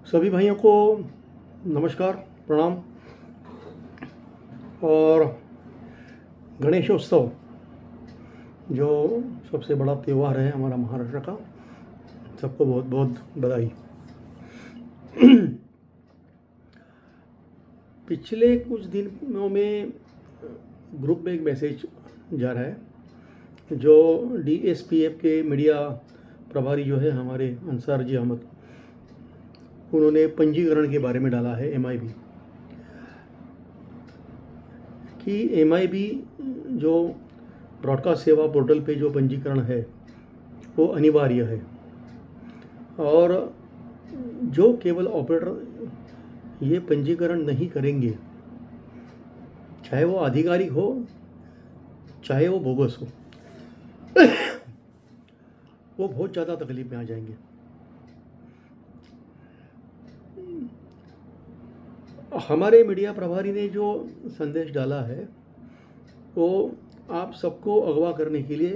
सभी भाइयों को नमस्कार, प्रणाम। और गणेशोत्सव जो सबसे बड़ा त्यौहार है हमारा महाराष्ट्र का, सबको बहुत बहुत बधाई। पिछले कुछ दिनों में ग्रुप में एक मैसेज जा रहा है जो DSPF के मीडिया प्रभारी जो है हमारे अंसार जी अहमद, उन्होंने पंजीकरण के बारे में डाला है MIB कि MIB जो ब्रॉडकास्ट सेवा पोर्टल पे जो पंजीकरण है वो अनिवार्य है और जो केबल ऑपरेटर ये पंजीकरण नहीं करेंगे, चाहे वो आधिकारिक हो चाहे वो बोगस हो, वो बहुत ज़्यादा तकलीफ में आ जाएंगे। हमारे मीडिया प्रभारी ने जो संदेश डाला है वो आप सबको अगवा करने के लिए,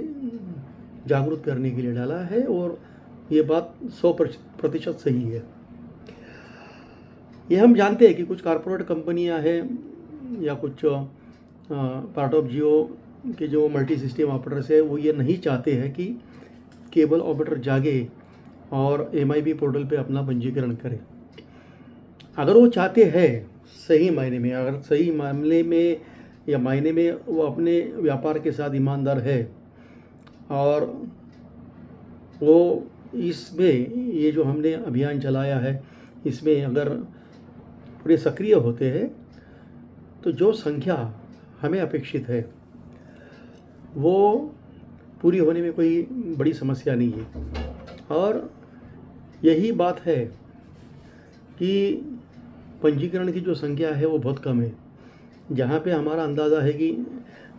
जागरूक करने के लिए डाला है और ये बात 100% सही है। ये हम जानते हैं कि कुछ कॉरपोरेट कंपनियां हैं या कुछ पार्ट ऑफ जियो के जो मल्टी सिस्टम ऑपरेटर्स है वो ये नहीं चाहते हैं कि केबल ऑपरेटर जागे और MIB पोर्टल पे अपना पंजीकरण करें। अगर वो चाहते हैं सही मायने में, अगर सही मामले में या मायने में वो अपने व्यापार के साथ ईमानदार है और वो इसमें ये जो हमने अभियान चलाया है इसमें अगर पूरे सक्रिय होते हैं तो जो संख्या हमें अपेक्षित है वो पूरी होने में कोई बड़ी समस्या नहीं है। और यही बात है कि पंजीकरण की जो संख्या है वो बहुत कम है। जहाँ पे हमारा अंदाज़ा है कि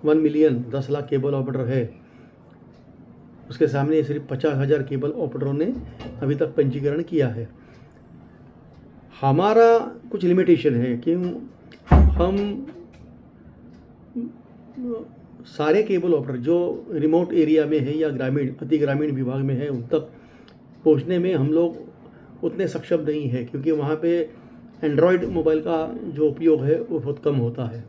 1 मिलियन 10 लाख केबल ऑपरेटर है, उसके सामने सिर्फ 50,000 केबल ऑपरेटरों ने अभी तक पंजीकरण किया है। हमारा कुछ लिमिटेशन है कि हम सारे केबल ऑपरेटर जो रिमोट एरिया में है या ग्रामीण अति ग्रामीण विभाग में है उन तक पहुंचने में हम लोग उतने सक्षम नहीं है, क्योंकि वहाँ पे एंड्रॉयड मोबाइल का जो उपयोग है वो बहुत कम होता है।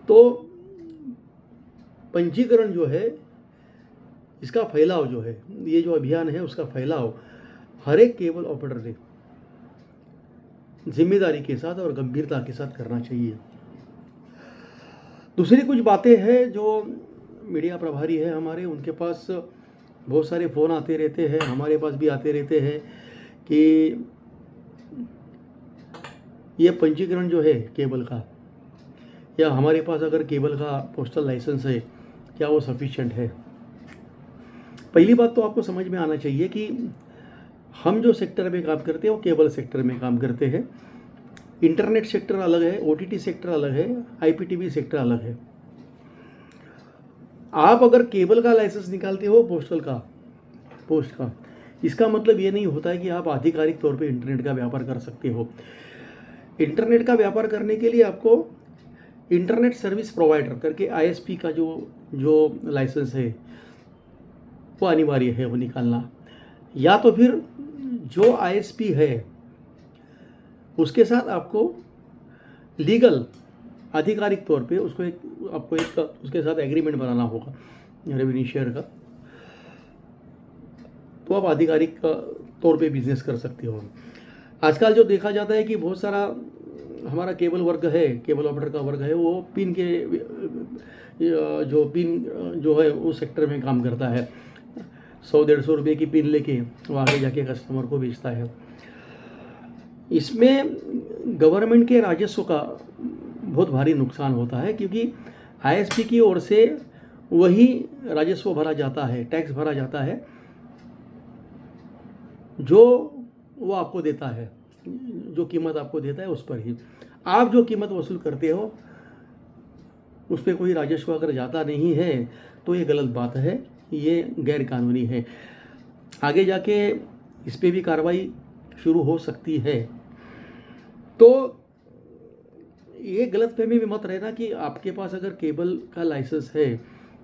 तो पंजीकरण जो है इसका फैलाव जो है, ये जो अभियान है उसका फैलाव हर एक केबल ऑपरेटर ने जिम्मेदारी के साथ और गंभीरता के साथ करना चाहिए। दूसरी कुछ बातें हैं जो मीडिया प्रभारी है हमारे, उनके पास बहुत सारे फ़ोन आते रहते हैं, हमारे पास भी आते रहते हैं कि ये पंजीकरण जो है केबल का, या हमारे पास अगर केबल का पोस्टल लाइसेंस है क्या वो सफिशिएंट है। पहली बात तो आपको समझ में आना चाहिए कि हम जो सेक्टर में काम करते हैं वो केबल सेक्टर में काम करते हैं। इंटरनेट सेक्टर अलग है, OTT सेक्टर अलग है, IPTV सेक्टर अलग है। आप अगर केबल का लाइसेंस निकालते हो पोस्ट का, इसका मतलब ये नहीं होता है कि आप आधिकारिक तौर पे इंटरनेट का व्यापार कर सकते हो। इंटरनेट का व्यापार करने के लिए आपको इंटरनेट सर्विस प्रोवाइडर करके ISP का जो लाइसेंस है वो अनिवार्य है वो निकालना, या तो फिर जो ISP है उसके साथ आपको लीगल आधिकारिक तौर पे आपको उसके साथ एग्रीमेंट बनाना होगा रेवेन्यू शेयर का, तो आप आधिकारिक तौर पे बिजनेस कर सकते हो। आजकल जो देखा जाता है कि बहुत सारा हमारा केबल वर्ग है, केबल ऑपरेटर का वर्ग है, वो पिन जो है उस सेक्टर में काम करता है। 100-150 रुपये की पिन लेके वो आगे जाके कस्टमर को बेचता है। इसमें गवर्नमेंट के राजस्व का बहुत भारी नुकसान होता है, क्योंकि ISP की ओर से वही राजस्व भरा जाता है, टैक्स भरा जाता है जो वो आपको देता है, जो कीमत आपको देता है उस पर ही। आप जो कीमत वसूल करते हो उस पर कोई राजस्व अगर जाता नहीं है तो ये गलत बात है, ये गैर कानूनी है। आगे जाके इस पर भी कार्रवाई शुरू हो सकती है। तो ये गलतफहमी में मत रहना कि आपके पास अगर केबल का लाइसेंस है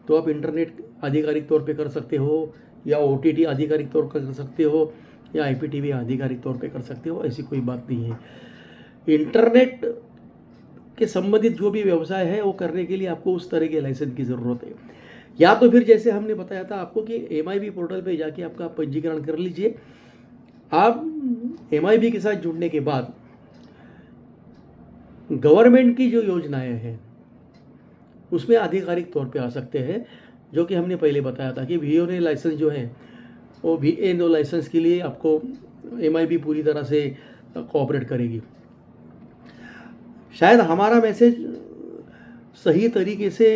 तो आप इंटरनेट आधिकारिक तौर पे कर सकते हो या OTT आधिकारिक तौर पर कर सकते हो या IPTV आधिकारिक तौर पे कर सकते हो, ऐसी कोई बात नहीं है। इंटरनेट के संबंधित जो भी व्यवसाय है वो करने के लिए आपको उस तरह के लाइसेंस की ज़रूरत है। या तो फिर जैसे हमने बताया था आपको कि MIB पोर्टल पे जाके आपका पंजीकरण कर लीजिए। आप MIB के साथ जुड़ने के बाद गवर्नमेंट की जो योजनाएं हैं उसमें आधिकारिक तौर पे आ सकते हैं, जो कि हमने पहले बताया था कि VNO लाइसेंस जो है वो VNO लाइसेंस के लिए आपको MIB पूरी तरह से कोऑपरेट करेगी। शायद हमारा मैसेज सही तरीके से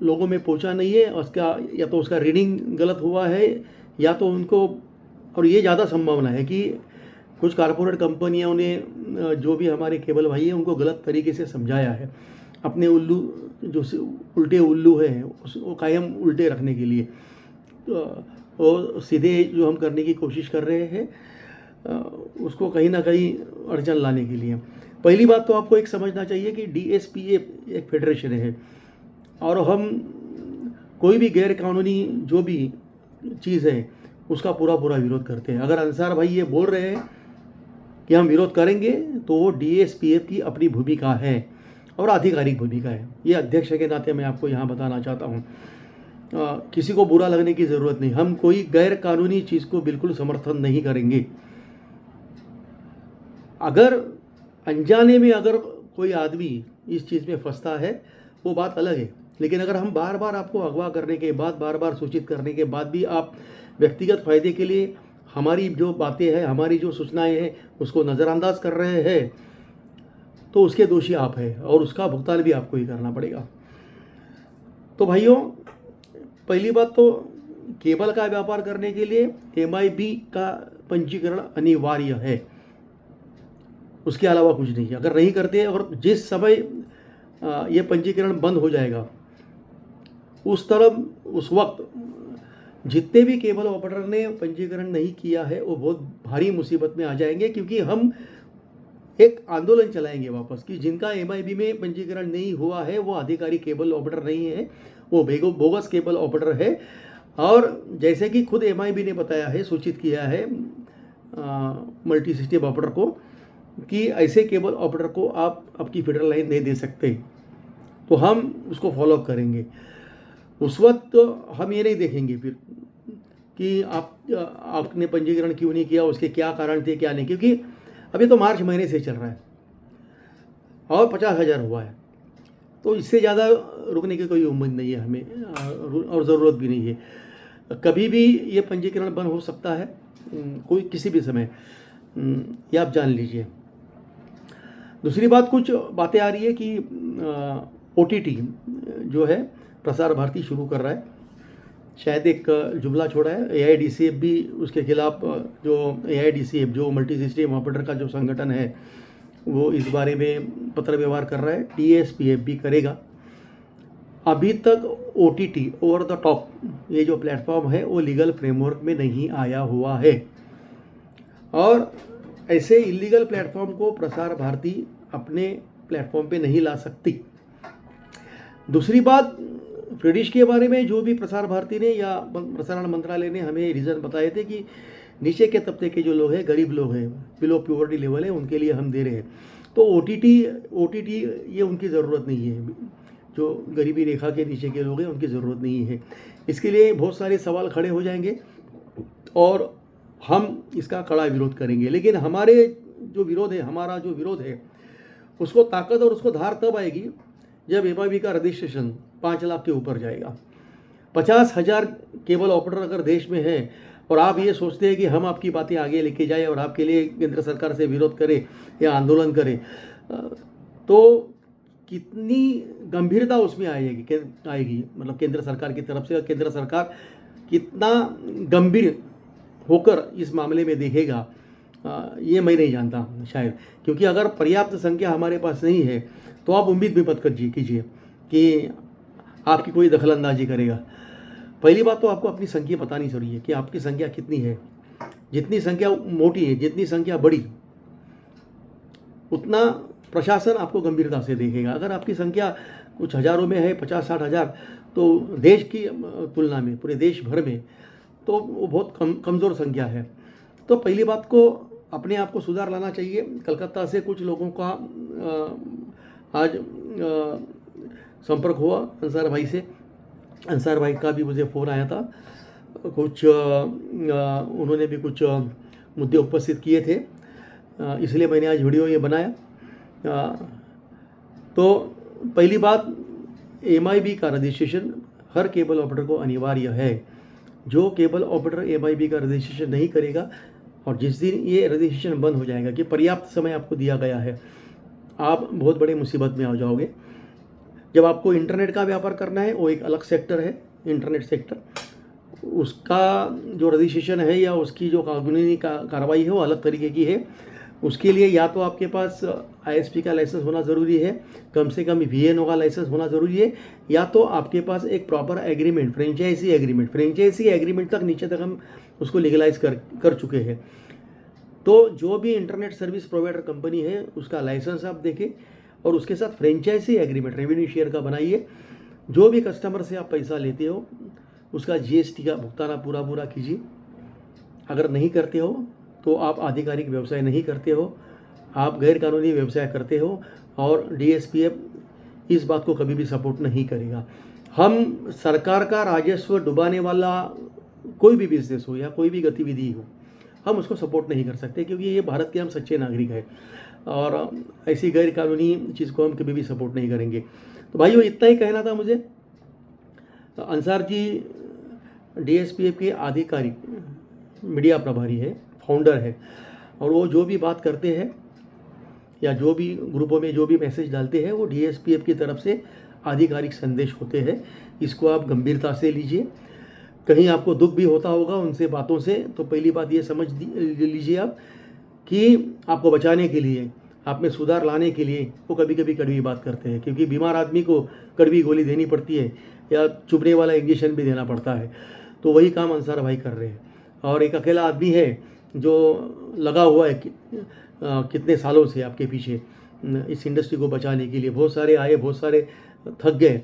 लोगों में पहुंचा नहीं है, उसका या तो उसका रीडिंग गलत हुआ है या तो उनको, और ये ज़्यादा संभावना है कि कुछ कारपोरेट कंपनियों ने जो भी हमारे केबल भाई हैं उनको गलत तरीके से समझाया है, अपने उल्लू जो उल्टे उल्लू हैं उसको कायम उल्टे रखने के लिए, और सीधे जो हम करने की कोशिश कर रहे हैं उसको कहीं ना कहीं अड़चन लाने के लिए। पहली बात तो आपको एक समझना चाहिए कि DSPA एक फेडरेशन है और हम कोई भी गैर कानूनी जो भी चीज़ है उसका पूरा विरोध करते हैं। अगर अंसार भाई ये बोल रहे हैं कि हम विरोध करेंगे तो वो DSPA की अपनी भूमिका है और आधिकारिक भूमिका है। ये अध्यक्ष के नाते मैं आपको यहाँ बताना चाहता हूँ। किसी को बुरा लगने की ज़रूरत नहीं, हम कोई गैर कानूनी चीज़ को बिल्कुल समर्थन नहीं करेंगे। अगर अनजाने में अगर कोई आदमी इस चीज़ में फंसता है वो बात अलग है, लेकिन अगर हम बार बार आपको अगवा करने के बाद, बार बार सूचित करने के बाद भी आप व्यक्तिगत फ़ायदे के लिए हमारी जो बातें हैं, हमारी जो सूचनाएं हैं उसको नज़रअंदाज कर रहे हैं, तो उसके दोषी आप हैं और उसका भुगतान भी आपको ही करना पड़ेगा। तो भाइयों, पहली बात तो केबल का व्यापार करने के लिए MIB का पंजीकरण अनिवार्य है, उसके अलावा कुछ नहीं है। अगर नहीं करते और जिस समय ये पंजीकरण बंद हो जाएगा उस वक्त जितने भी केबल ऑपरेटर ने पंजीकरण नहीं किया है वो बहुत भारी मुसीबत में आ जाएंगे, क्योंकि हम एक आंदोलन चलाएंगे वापस कि जिनका MIB में पंजीकरण नहीं हुआ है वो आधिकारिक केबल ऑपरेटर नहीं है, वो बोगस केबल ऑपरेटर है। और जैसे कि खुद MIB ने बताया है, सूचित किया है मल्टी सिस्टम ऑपरेटर को कि ऐसे केबल ऑपरेटर को आप आपकी फीडर लाइन नहीं दे सकते, तो हम उसको फॉलोअप करेंगे। उस वक्त हम ये नहीं देखेंगे फिर कि आपने पंजीकरण क्यों नहीं किया, उसके क्या कारण थे क्या नहीं, क्योंकि अभी तो मार्च महीने से चल रहा है और 50,000 हुआ है, तो इससे ज़्यादा रुकने की कोई उम्मीद नहीं है हमें और ज़रूरत भी नहीं है। कभी भी ये पंजीकरण बंद हो सकता है, कोई किसी भी समय, ये आप जान लीजिए। दूसरी बात, कुछ बातें आ रही है कि OTT जो है प्रसार भारती शुरू कर रहा है, शायद एक जुमला छोड़ा है। AIDCF भी उसके खिलाफ, जो AIDCF जो मल्टी सिस्टम ऑपरेटर का जो संगठन है वो इस बारे में पत्र व्यवहार कर रहा है, DSPF भी करेगा। अभी तक OTT ओवर द टॉप ये जो प्लेटफॉर्म है वो लीगल फ्रेमवर्क में नहीं आया हुआ है, और ऐसे इलीगल प्लेटफॉर्म को प्रसार भारती अपने प्लेटफॉर्म पे नहीं ला सकती। दूसरी बात, फ्री डिश के बारे में जो भी प्रसार भारती ने या प्रसारण मंत्रालय ने हमें रीज़न बताए थे कि नीचे के तबके के जो लोग हैं, गरीब लोग हैं, बिलो प्योवर्टी लेवल है, उनके लिए हम दे रहे हैं। तो OTT ये उनकी ज़रूरत नहीं है, जो गरीबी रेखा के नीचे के लोग हैं उनकी ज़रूरत नहीं है। इसके लिए बहुत सारे सवाल खड़े हो जाएंगे और हम इसका कड़ा विरोध करेंगे। लेकिन हमारे जो विरोध है, हमारा जो विरोध है उसको ताकत और उसको धार तब आएगी जब MIB का रजिस्ट्रेशन 5 लाख के ऊपर जाएगा। 50,000 केबल ऑपरेटर अगर देश में है और आप ये सोचते हैं कि हम आपकी बातें आगे लेके जाए और आपके लिए केंद्र सरकार से विरोध करें या आंदोलन करें, तो कितनी गंभीरता उसमें आएगी, मतलब केंद्र सरकार की तरफ से, केंद्र सरकार कितना गंभीर होकर इस मामले में देखेगा, ये मैं नहीं जानता शायद। क्योंकि अगर पर्याप्त संख्या हमारे पास नहीं है तो आप उम्मीद भी मत कीजिए कि आपकी कोई दखलंदाजी करेगा। पहली बात तो आपको अपनी संख्या बतानी जरूरी है कि आपकी संख्या कितनी है। जितनी संख्या मोटी है, जितनी संख्या बड़ी, उतना प्रशासन आपको गंभीरता से देखेगा। अगर आपकी संख्या कुछ हज़ारों में है, 50-60 हज़ार, तो देश की तुलना में, पूरे देश भर में तो वो बहुत कमज़ोर संख्या है। तो पहली बात को अपने आप को सुधार लाना चाहिए। कलकत्ता से कुछ लोगों का आज संपर्क हुआ अंसार भाई से। अंसार भाई का भी मुझे फ़ोन आया था, कुछ उन्होंने भी कुछ मुद्दे उपस्थित किए थे, इसलिए मैंने आज वीडियो ये बनाया। तो पहली बात, MIB का रजिस्ट्रेशन हर केबल ऑपरेटर को अनिवार्य है। जो केबल ऑपरेटर MIB का रजिस्ट्रेशन नहीं करेगा और जिस दिन ये रजिस्ट्रेशन बंद हो जाएगा कि पर्याप्त समय आपको दिया गया है, आप बहुत बड़े मुसीबत में आ जाओगे। जब आपको इंटरनेट का व्यापार करना है, वो एक अलग सेक्टर है, इंटरनेट सेक्टर, उसका जो रजिस्ट्रेशन है या उसकी जो कानूनी कार्रवाई है वो अलग तरीके की है। उसके लिए या तो आपके पास ISP का लाइसेंस होना ज़रूरी है, कम से कम VNO का लाइसेंस होना ज़रूरी है, या तो आपके पास एक प्रॉपर एग्रीमेंट, फ्रेंचाइजी एग्रीमेंट तक नीचे तक हम उसको लीगलाइज कर चुके हैं। तो जो भी इंटरनेट सर्विस प्रोवाइडर कंपनी है उसका लाइसेंस आप देखें और उसके साथ फ्रेंचाइजी एग्रीमेंट रेवेन्यू शेयर का बनाइए। जो भी कस्टमर से आप पैसा लेते हो उसका GST का भुगतान आप पूरा कीजिए। अगर नहीं करते हो तो आप आधिकारिक व्यवसाय नहीं करते हो, आप गैर कानूनी व्यवसाय करते हो, और DSPF इस बात को कभी भी सपोर्ट नहीं करेगा। हम सरकार का राजस्व डुबाने वाला कोई भी बिजनेस हो या कोई भी गतिविधि हो, हम उसको सपोर्ट नहीं कर सकते, क्योंकि ये भारत के हम सच्चे नागरिक हैं और ऐसी गैर कानूनी चीज़ को हम कभी भी सपोर्ट नहीं करेंगे। तो भाइयों, इतना ही कहना था मुझे। तो अंसार जी DSPF के आधिकारिक मीडिया प्रभारी है, फाउंडर है, और वो जो भी बात करते हैं या जो भी ग्रुपों में जो भी मैसेज डालते हैं वो DSPF की तरफ से आधिकारिक संदेश होते हैं। इसको आप गंभीरता से लीजिए। कहीं आपको दुख भी होता होगा उनसे बातों से, तो पहली बात ये समझ लीजिए आप कि आपको बचाने के लिए, आप में सुधार लाने के लिए वो कभी कभी कड़वी बात करते हैं, क्योंकि बीमार आदमी को कड़वी गोली देनी पड़ती है या चुभने वाला इंजेक्शन भी देना पड़ता है। तो वही काम अंसार भाई कर रहे हैं। और एक अकेला आदमी है जो लगा हुआ है कितने सालों से आपके पीछे इस इंडस्ट्री को बचाने के लिए। बहुत सारे आए, बहुत सारे थक गए।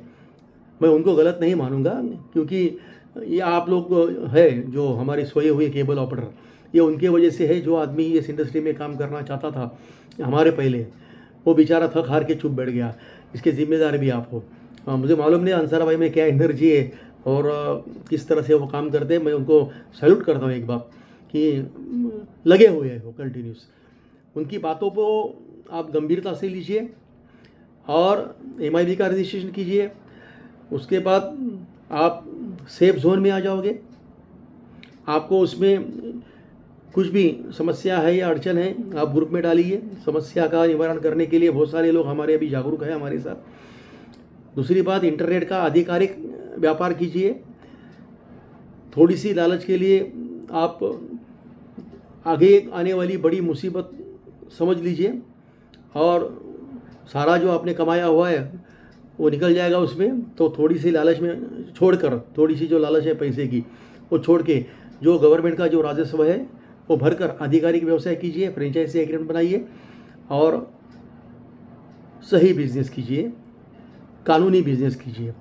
मैं उनको गलत नहीं मानूंगा, क्योंकि ये आप लोग है जो हमारे सोए हुए केबल ऑपरेटर, ये उनके वजह से है। जो आदमी इस इंडस्ट्री में काम करना चाहता था हमारे पहले, वो बेचारा थक हार के चुप बैठ गया। इसके जिम्मेदार भी आप हो। मुझे मालूम नहीं अंसार भाई में क्या एनर्जी है और किस तरह से वो काम करते हैं। मैं उनको सैल्यूट करता हूँ एक बात कि लगे हुए हैं वो कंटिन्यूस। उनकी बातों को आप गंभीरता से लीजिए और MIB का रजिस्ट्रेशन कीजिए। उसके बाद आप सेफ जोन में आ जाओगे। आपको उसमें कुछ भी समस्या है या अड़चन है, आप ग्रुप में डालिए। समस्या का निवारण करने के लिए बहुत सारे लोग हमारे अभी जागरूक हैं हमारे साथ। दूसरी बात, इंटरनेट का आधिकारिक व्यापार कीजिए। थोड़ी सी लालच के लिए आप आगे आने वाली बड़ी मुसीबत समझ लीजिए और सारा जो आपने कमाया हुआ है वो निकल जाएगा उसमें। तो थोड़ी सी लालच में छोड़कर, थोड़ी सी जो लालच है पैसे की वो छोड़ के, जो गवर्नमेंट का जो राजस्व है वो भरकर आधिकारिक व्यवसाय कीजिए, फ्रेंचाइजी एग्रीमेंट बनाइए और सही बिजनेस कीजिए, कानूनी बिजनेस कीजिए।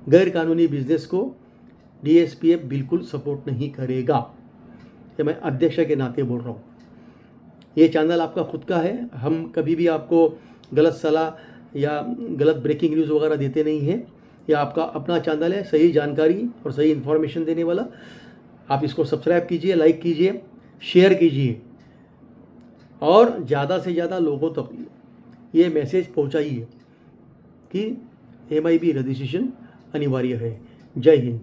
गैर कानूनी बिजनेस को DSPF बिल्कुल सपोर्ट नहीं करेगा। ये मैं अध्यक्ष के नाते बोल रहा हूँ। ये चैनल आपका खुद का है, हम कभी भी आपको गलत सलाह या गलत ब्रेकिंग न्यूज़ वगैरह देते नहीं हैं। यह आपका अपना चैनल है, सही जानकारी और सही इन्फॉर्मेशन देने वाला। आप इसको सब्सक्राइब कीजिए, लाइक कीजिए, शेयर कीजिए और ज़्यादा से ज़्यादा लोगों तक ये मैसेज पहुंचाइए कि MIB रजिस्ट्रेशन अनिवार्य है। जय हिंद।